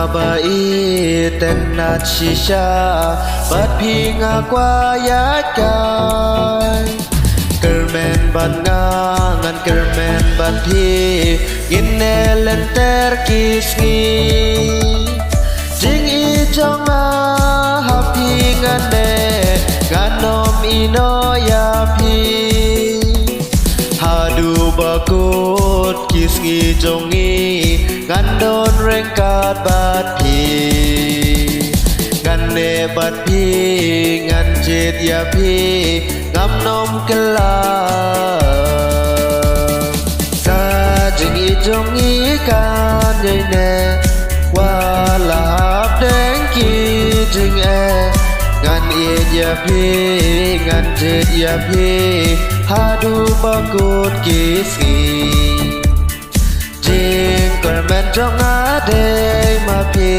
bai ten na shisha bat pinga qua ya kai kermen ban nga ngan kermen ban thi ginelen ter kisngi jing i jonga happy ngane ganom ino ya pi hadu bakut kisngi jongi ngandon rengkat bat pi ngane bat pi ngan jet ya pi ngam nom kela ka jing i jongi kan nhai ne wa la hap deng ki jing e ngan i ya pi ngan jet ya pi hadu bakut kisngi jing kermen trong ade ma pi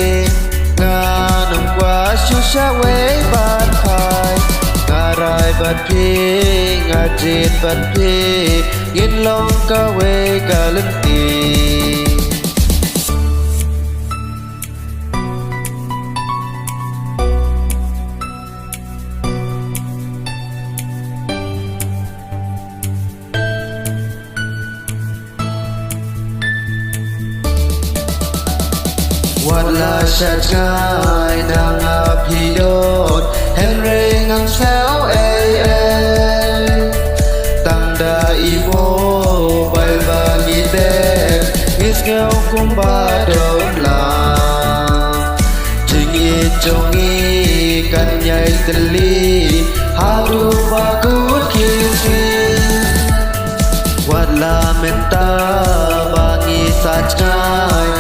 nganong qua shusha we bat khai ngarai bat pi ngajit bat pi yin long ka we ka lenti Wala shat ngai nang apidot Henry ngang sao Tang da ibo bai ba ni de Is ngeo kum ba don la Jing i chong i kan nhai teli Haru ba kut kisi Wala menta ba ngi sat ngai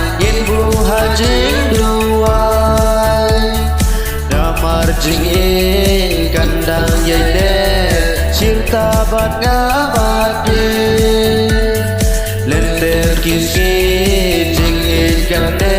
Hajing duai damar jing e kandang yai de sirta bat nga bat pi lender kisi jing e kan de